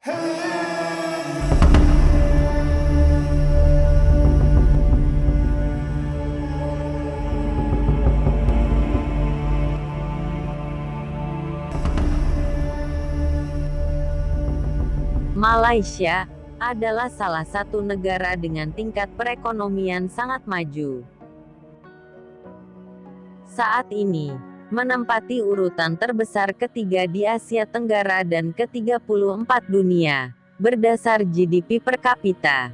Malaysia adalah salah satu negara dengan tingkat perekonomian sangat maju. Saat ini, menempati urutan terbesar ketiga di Asia Tenggara dan ke-34 dunia, berdasar GDP per kapita.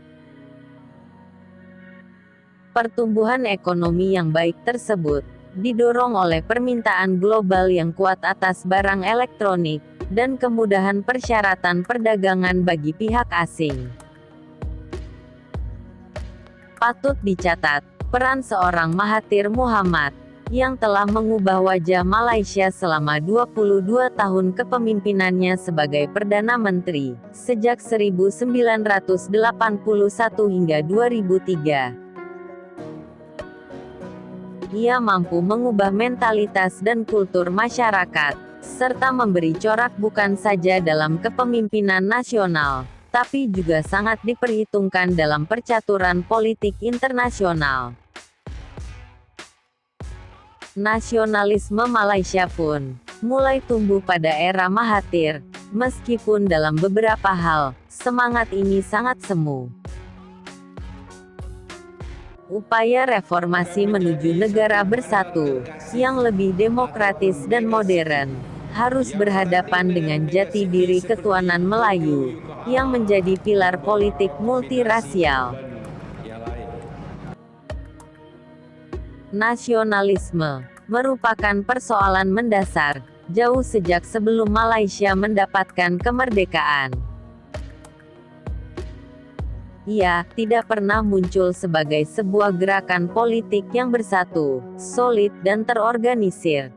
Pertumbuhan ekonomi yang baik tersebut didorong oleh permintaan global yang kuat atas barang elektronik, dan kemudahan persyaratan perdagangan bagi pihak asing. Patut dicatat, peran seorang Mahathir Mohamad, yang telah mengubah wajah Malaysia selama 22 tahun kepemimpinannya sebagai Perdana Menteri, sejak 1981 hingga 2003. Ia mampu mengubah mentalitas dan kultur masyarakat, serta memberi corak bukan saja dalam kepemimpinan nasional, tapi juga sangat diperhitungkan dalam percaturan politik internasional. Nasionalisme Malaysia pun mulai tumbuh pada era Mahathir, meskipun dalam beberapa hal, semangat ini sangat semu. Upaya reformasi menuju negara bersatu, yang lebih demokratis dan modern, harus berhadapan dengan jati diri ketuhanan Melayu, yang menjadi pilar politik multirasial. Nasionalisme merupakan persoalan mendasar, jauh sejak sebelum Malaysia mendapatkan kemerdekaan. Ia tidak pernah muncul sebagai sebuah gerakan politik yang bersatu, solid dan terorganisir.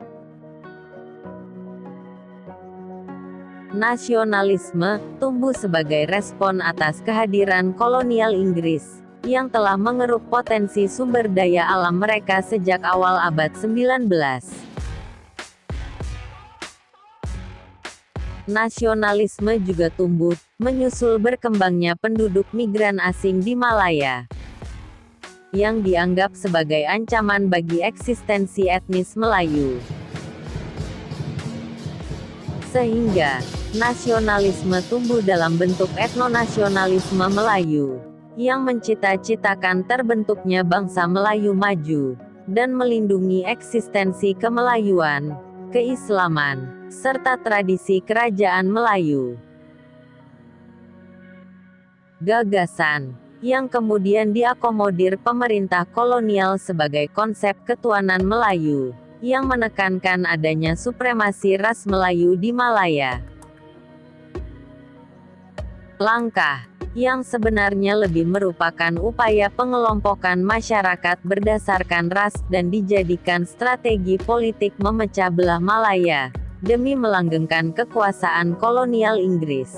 Nasionalisme tumbuh sebagai respon atas kehadiran kolonial Inggris, yang telah mengeruk potensi sumber daya alam mereka sejak awal abad 19. Nasionalisme juga tumbuh, menyusul berkembangnya penduduk migran asing di Malaya, yang dianggap sebagai ancaman bagi eksistensi etnis Melayu. Sehingga, nasionalisme tumbuh dalam bentuk etnonasionalisme Melayu, yang mencita-citakan terbentuknya bangsa Melayu maju, dan melindungi eksistensi kemelayuan, keislaman, serta tradisi kerajaan Melayu. Gagasan, yang kemudian diakomodir pemerintah kolonial sebagai konsep ketuhanan Melayu, yang menekankan adanya supremasi ras Melayu di Malaya. Langkah yang sebenarnya lebih merupakan upaya pengelompokan masyarakat berdasarkan ras dan dijadikan strategi politik memecah belah Malaya, demi melanggengkan kekuasaan kolonial Inggris.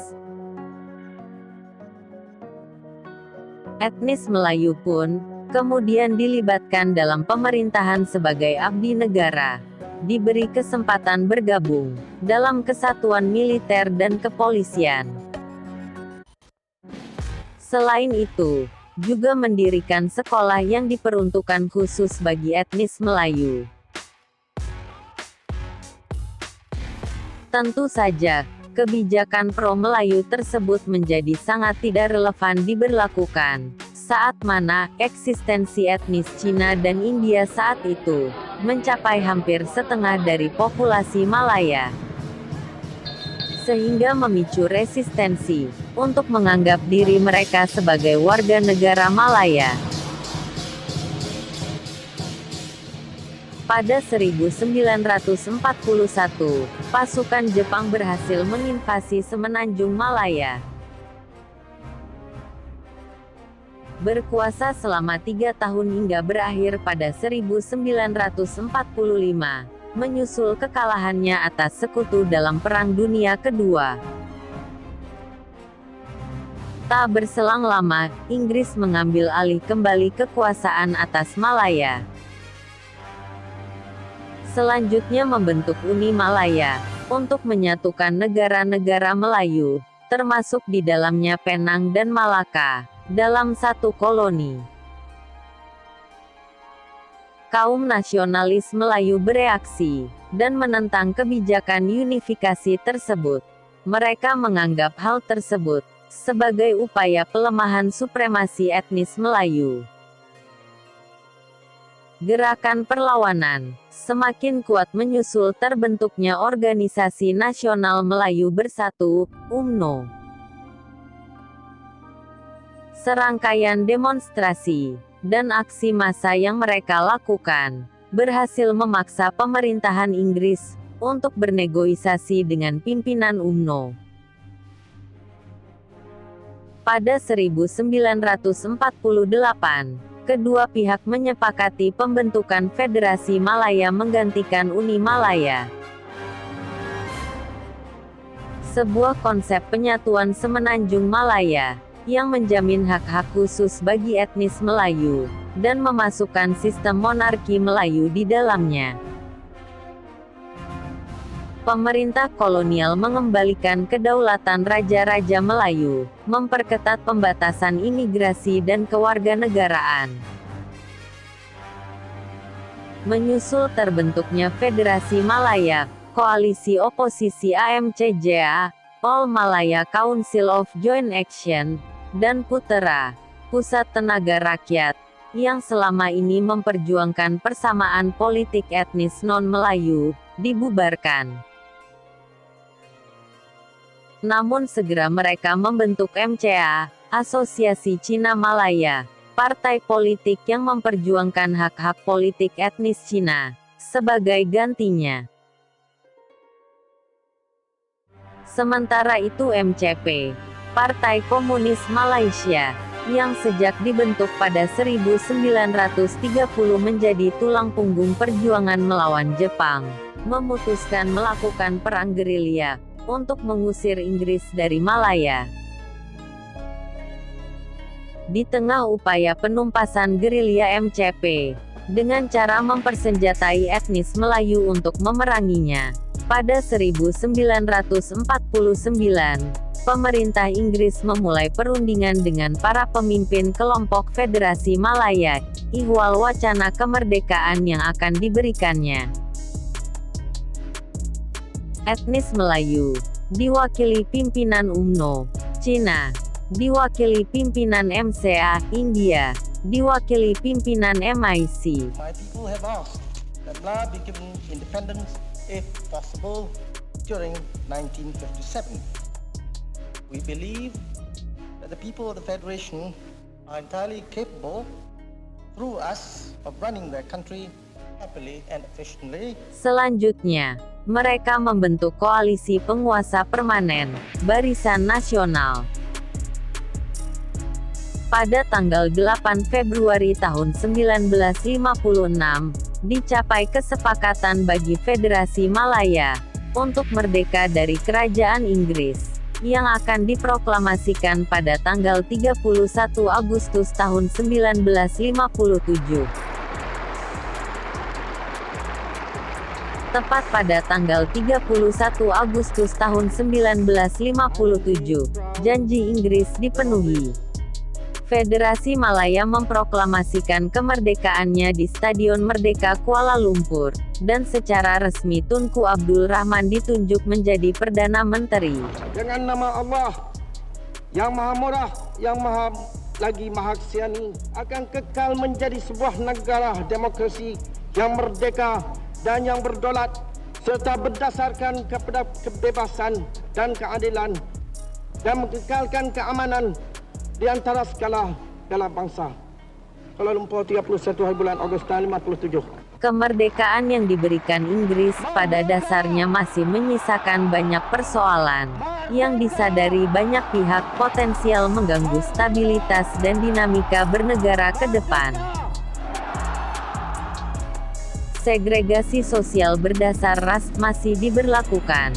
Etnis Melayu pun kemudian dilibatkan dalam pemerintahan sebagai abdi negara, diberi kesempatan bergabung dalam kesatuan militer dan kepolisian. Selain itu, juga mendirikan sekolah yang diperuntukkan khusus bagi etnis Melayu. Tentu saja, kebijakan pro-Melayu tersebut menjadi sangat tidak relevan diberlakukan, saat mana eksistensi etnis Cina dan India saat itu mencapai hampir setengah dari populasi Malaya, sehingga memicu resistensi untuk menganggap diri mereka sebagai warga negara Malaya. Pada 1941, pasukan Jepang berhasil menginvasi semenanjung Malaya. Berkuasa selama 3 tahun hingga berakhir pada 1945, menyusul kekalahannya atas sekutu dalam Perang Dunia Kedua. Tak berselang lama, Inggris mengambil alih kembali kekuasaan atas Malaya. Selanjutnya membentuk Uni Malaya, untuk menyatukan negara-negara Melayu, termasuk di dalamnya Penang dan Malaka, dalam satu koloni. Kaum nasionalis Melayu bereaksi, dan menentang kebijakan unifikasi tersebut. Mereka menganggap hal tersebut sebagai upaya pelemahan supremasi etnis Melayu. Gerakan perlawanan semakin kuat menyusul terbentuknya Organisasi Nasional Melayu Bersatu, UMNO. Serangkaian demonstrasi dan aksi massa yang mereka lakukan berhasil memaksa pemerintahan Inggris untuk bernegosiasi dengan pimpinan UMNO. Pada 1948, kedua pihak menyepakati pembentukan Federasi Malaya menggantikan Uni Malaya. Sebuah konsep penyatuan semenanjung Malaya, yang menjamin hak-hak khusus bagi etnis Melayu, dan memasukkan sistem monarki Melayu di dalamnya. Pemerintah kolonial mengembalikan kedaulatan Raja-Raja Melayu, memperketat pembatasan imigrasi dan kewarganegaraan. Menyusul terbentuknya Federasi Malaya, koalisi oposisi AMCJA, All Malaya Council of Joint Action, dan PUTERA, Pusat Tenaga Rakyat, yang selama ini memperjuangkan persamaan politik etnis non-Melayu, dibubarkan. Namun segera mereka membentuk MCA, Asosiasi Cina Malaya, partai politik yang memperjuangkan hak-hak politik etnis Cina, sebagai gantinya. Sementara itu MCP, Partai Komunis Malaysia, yang sejak dibentuk pada 1930 menjadi tulang punggung perjuangan melawan Jepang, memutuskan melakukan perang gerilya untuk mengusir Inggris dari Malaya. Di tengah upaya penumpasan gerilya MCP, dengan cara mempersenjatai etnis Melayu untuk memeranginya, pada 1949, pemerintah Inggris memulai perundingan dengan para pemimpin kelompok Federasi Malaya, ihwal wacana kemerdekaan yang akan diberikannya. Etnis Melayu, diwakili pimpinan UMNO, Cina, diwakili pimpinan MCA, India, diwakili pimpinan MIC. My people have asked that Malaya be given independence, if possible, during 1957. We believe that the people of the Federation are entirely capable, through us, of running their country happily and efficiently. Selanjutnya, mereka membentuk koalisi penguasa permanen, Barisan Nasional. Pada tanggal 8 Februari tahun 1956, dicapai kesepakatan bagi Federasi Malaya, untuk merdeka dari Kerajaan Inggris, yang akan diproklamasikan pada tanggal 31 Agustus tahun 1957. Tepat pada tanggal 31 Agustus tahun 1957, janji Inggris dipenuhi. Federasi Malaya memproklamasikan kemerdekaannya di Stadion Merdeka Kuala Lumpur, dan secara resmi Tunku Abdul Rahman ditunjuk menjadi Perdana Menteri. Dengan nama Allah, yang Maha Murah, yang Maha Kasiani, akan kekal menjadi sebuah negara demokrasi yang merdeka dan yang berdaulat, serta berdasarkan kepada kebebasan dan keadilan, dan mengekalkan keamanan di antara segala bangsa. Kuala Lumpur, 31 bulan Ogos tahun 57. Kemerdekaan yang diberikan Inggris pada dasarnya masih menyisakan banyak persoalan, yang disadari banyak pihak potensial mengganggu stabilitas dan dinamika bernegara ke depan. Segregasi sosial berdasar ras masih diberlakukan.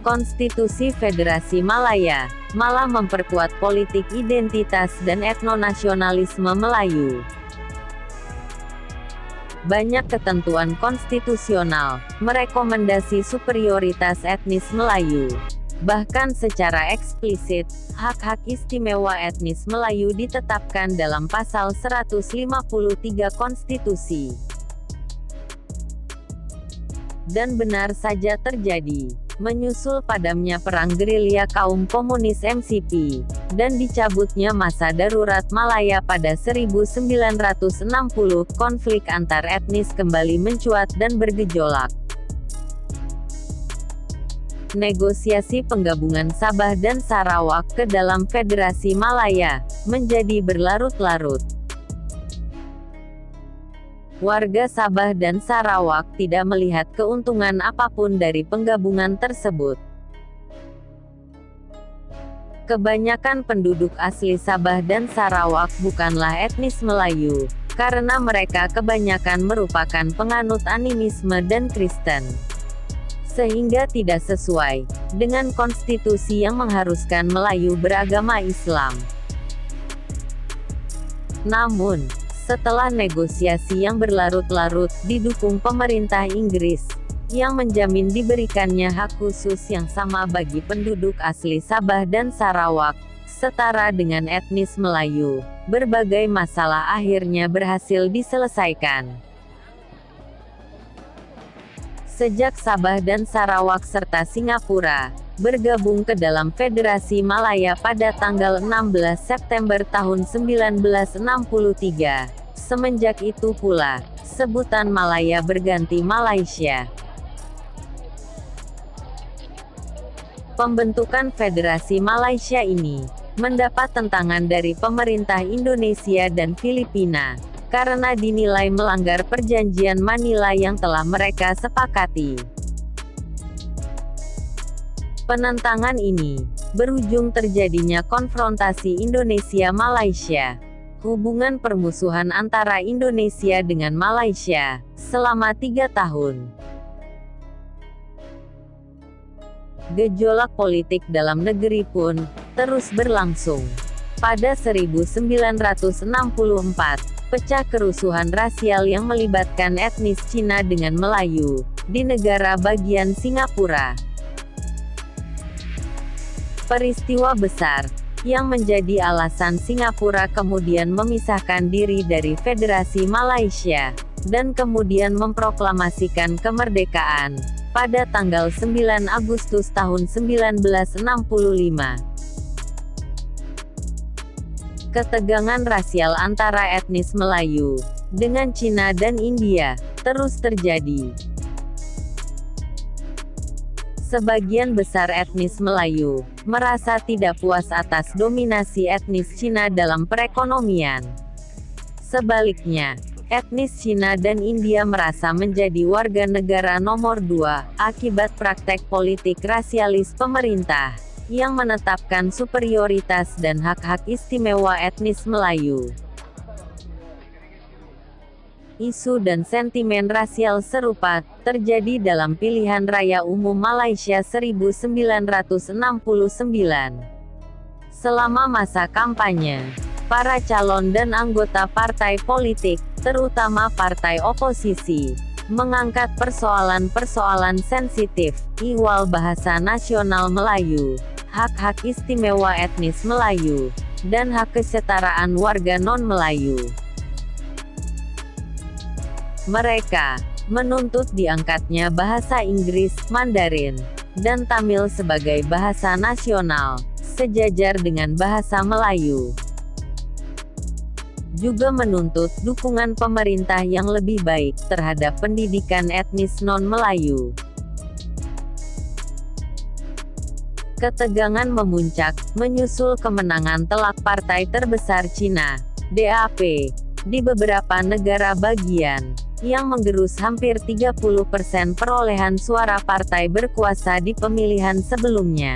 Konstitusi Federasi Malaya malah memperkuat politik identitas dan etnonasionalisme Melayu. Banyak ketentuan konstitusional merekomendasi superioritas etnis Melayu. Bahkan secara eksplisit, hak-hak istimewa etnis Melayu ditetapkan dalam pasal 153 konstitusi. Dan benar saja terjadi. Menyusul padamnya perang gerilya kaum komunis MCP, dan dicabutnya masa darurat Malaya pada 1960, konflik antar etnis kembali mencuat dan bergejolak. Negosiasi penggabungan Sabah dan Sarawak ke dalam Federasi Malaya menjadi berlarut-larut. Warga Sabah dan Sarawak tidak melihat keuntungan apapun dari penggabungan tersebut. Kebanyakan penduduk asli Sabah dan Sarawak bukanlah etnis Melayu, karena mereka kebanyakan merupakan penganut animisme dan Kristen. Sehingga tidak sesuai dengan konstitusi yang mengharuskan Melayu beragama Islam. Namun, setelah negosiasi yang berlarut-larut didukung pemerintah Inggris, yang menjamin diberikannya hak khusus yang sama bagi penduduk asli Sabah dan Sarawak, setara dengan etnis Melayu, berbagai masalah akhirnya berhasil diselesaikan. Sejak Sabah dan Sarawak serta Singapura bergabung ke dalam Federasi Malaya pada tanggal 16 September tahun 1963. Semenjak itu pula, sebutan Malaya berganti Malaysia. Pembentukan Federasi Malaysia ini mendapat tentangan dari pemerintah Indonesia dan Filipina, karena dinilai melanggar perjanjian Manila yang telah mereka sepakati. Penentangan ini berujung terjadinya konfrontasi Indonesia-Malaysia. Hubungan permusuhan antara Indonesia dengan Malaysia selama 3 tahun. Gejolak politik dalam negeri pun terus berlangsung. Pada 1964, pecah kerusuhan rasial yang melibatkan etnis Cina dengan Melayu di negara bagian Singapura. Peristiwa besar yang menjadi alasan Singapura kemudian memisahkan diri dari Federasi Malaysia, dan kemudian memproklamasikan kemerdekaan pada tanggal 9 Agustus tahun 1965. Ketegangan rasial antara etnis Melayu dengan Cina dan India terus terjadi. Sebagian besar etnis Melayu merasa tidak puas atas dominasi etnis Cina dalam perekonomian. Sebaliknya, etnis Cina dan India merasa menjadi warga negara nomor 2 akibat praktek politik rasialis pemerintah yang menetapkan superioritas dan hak-hak istimewa etnis Melayu. Isu dan sentimen rasial serupa terjadi dalam pilihan raya umum Malaysia 1969. Selama masa kampanye, para calon dan anggota partai politik, terutama partai oposisi, mengangkat persoalan-persoalan sensitif, ihwal bahasa nasional Melayu, hak-hak istimewa etnis Melayu, dan hak kesetaraan warga non-Melayu. Mereka menuntut diangkatnya bahasa Inggris, Mandarin, dan Tamil sebagai bahasa nasional, sejajar dengan bahasa Melayu. Juga menuntut dukungan pemerintah yang lebih baik terhadap pendidikan etnis non-Melayu. Ketegangan memuncak menyusul kemenangan telak partai terbesar Cina, DAP, di beberapa negara bagian, yang menggerus hampir 30% perolehan suara partai berkuasa di pemilihan sebelumnya.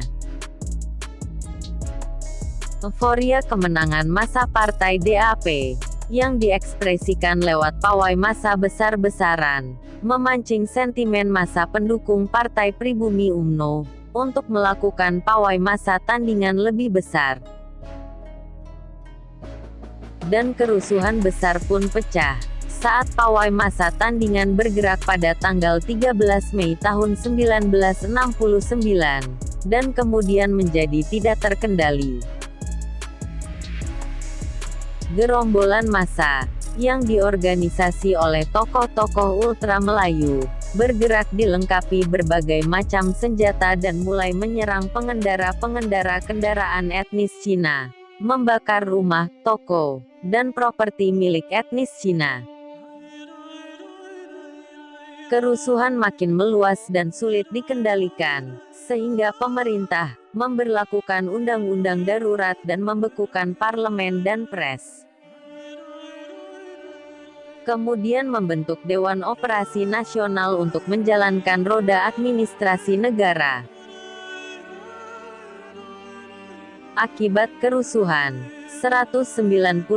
Euforia kemenangan massa partai DAP, yang diekspresikan lewat pawai massa besar-besaran, memancing sentimen massa pendukung Partai Pribumi UMNO, untuk melakukan pawai massa tandingan lebih besar. Dan kerusuhan besar pun pecah saat pawai massa tandingan bergerak pada tanggal 13 Mei tahun 1969, dan kemudian menjadi tidak terkendali. Gerombolan massa, yang diorganisasi oleh tokoh-tokoh ultra Melayu, bergerak dilengkapi berbagai macam senjata dan mulai menyerang pengendara-pengendara kendaraan etnis Cina, membakar rumah, toko, dan properti milik etnis Cina. Kerusuhan makin meluas dan sulit dikendalikan, sehingga pemerintah memberlakukan undang-undang darurat dan membekukan parlemen dan pres. Kemudian membentuk Dewan Operasi Nasional untuk menjalankan roda administrasi negara. Akibat kerusuhan, 196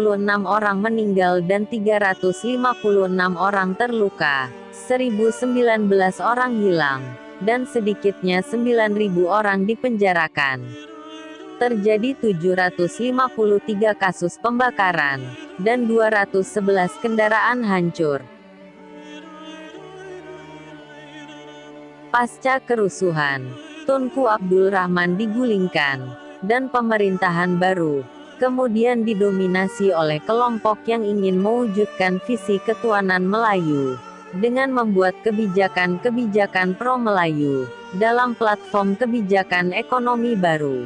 orang meninggal dan 356 orang terluka, 1.019 orang hilang, dan sedikitnya 9.000 orang dipenjarakan. Terjadi 753 kasus pembakaran, dan 211 kendaraan hancur. Pasca kerusuhan, Tunku Abdul Rahman digulingkan, dan pemerintahan baru kemudian didominasi oleh kelompok yang ingin mewujudkan visi ketuanan Melayu, dengan membuat kebijakan-kebijakan pro-Melayu, dalam platform kebijakan ekonomi baru.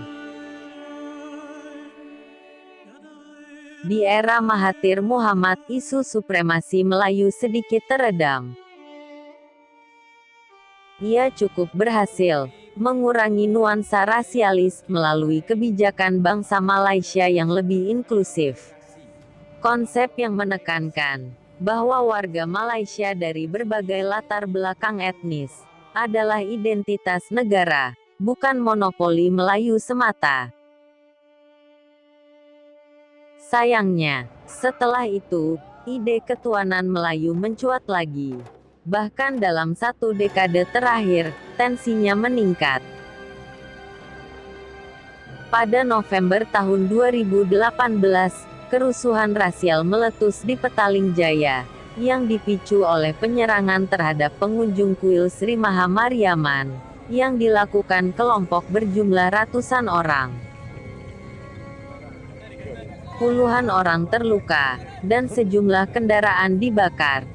Di era Mahathir Muhammad, isu supremasi Melayu sedikit teredam. Ia cukup berhasil mengurangi nuansa rasialis melalui kebijakan bangsa Malaysia yang lebih inklusif. Konsep yang menekankan bahwa warga Malaysia dari berbagai latar belakang etnis adalah identitas negara, bukan monopoli Melayu semata. Sayangnya, setelah itu, ide ketuanan Melayu mencuat lagi. Bahkan dalam 1 dekade terakhir, tensinya meningkat. Pada November tahun 2018, kerusuhan rasial meletus di Petaling Jaya, yang dipicu oleh penyerangan terhadap pengunjung kuil Sri Maha Mariamman, yang dilakukan kelompok berjumlah ratusan orang. Puluhan orang terluka, dan sejumlah kendaraan dibakar.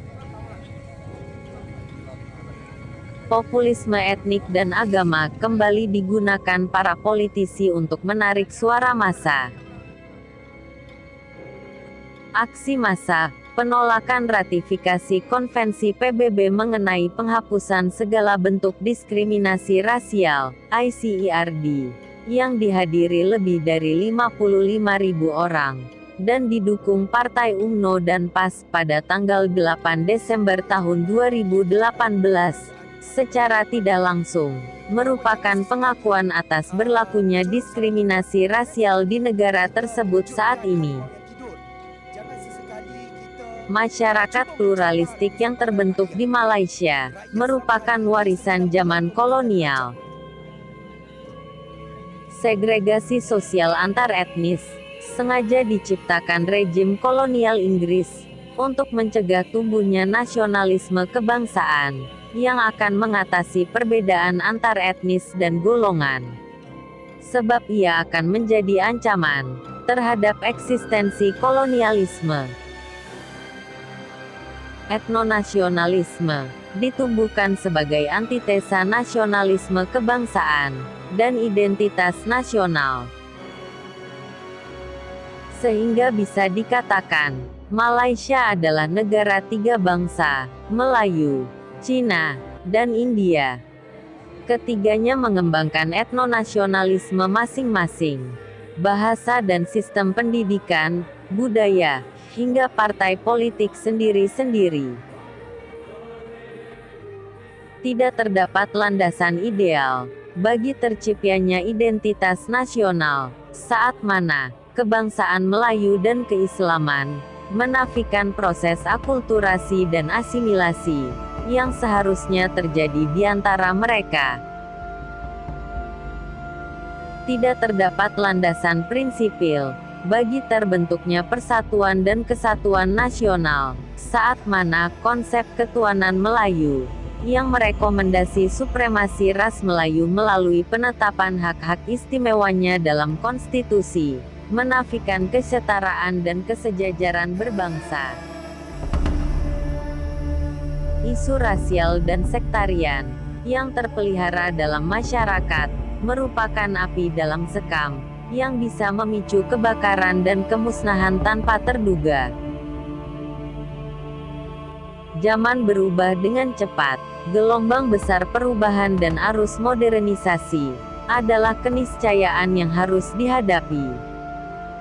Populisme etnik dan agama kembali digunakan para politisi untuk menarik suara massa. Aksi massa, penolakan ratifikasi Konvensi PBB mengenai penghapusan segala bentuk diskriminasi rasial, ICIRD, yang dihadiri lebih dari 55.000 orang, dan didukung Partai UMNO dan PAS pada tanggal 8 Desember tahun 2018, secara tidak langsung, merupakan pengakuan atas berlakunya diskriminasi rasial di negara tersebut saat ini. Masyarakat pluralistik yang terbentuk di Malaysia, merupakan warisan zaman kolonial. Segregasi sosial antar etnis, sengaja diciptakan rejim kolonial Inggris, untuk mencegah tumbuhnya nasionalisme kebangsaan, yang akan mengatasi perbedaan antar etnis dan golongan. Sebab ia akan menjadi ancaman terhadap eksistensi kolonialisme. Etnonasionalisme ditumbuhkan sebagai antitesa nasionalisme kebangsaan dan identitas nasional. Sehingga bisa dikatakan, Malaysia adalah negara tiga bangsa, Melayu, Cina, dan India. Ketiganya mengembangkan etnonasionalisme masing-masing, bahasa dan sistem pendidikan, budaya, hingga partai politik sendiri-sendiri. Tidak terdapat landasan ideal bagi terciptanya identitas nasional, saat mana kebangsaan Melayu dan keislaman menafikan proses akulturasi dan asimilasi yang seharusnya terjadi di antara mereka. Tidak terdapat landasan prinsipil bagi terbentuknya persatuan dan kesatuan nasional, saat mana konsep ketuanan Melayu yang merekomendasi supremasi ras Melayu melalui penetapan hak-hak istimewanya dalam konstitusi, menafikan kesetaraan dan kesejajaran berbangsa. Isu rasial dan sektarian yang terpelihara dalam masyarakat merupakan api dalam sekam yang bisa memicu kebakaran dan kemusnahan tanpa terduga. Zaman berubah dengan cepat. Gelombang besar perubahan dan arus modernisasi adalah keniscayaan yang harus dihadapi.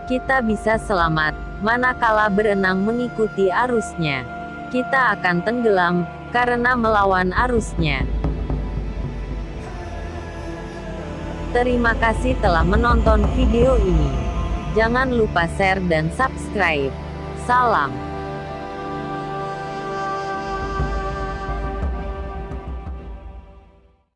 Kita bisa selamat manakala berenang mengikuti arusnya. Kita akan tenggelam karena melawan arusnya. Terima kasih telah menonton video ini. Jangan lupa share dan subscribe. Salam.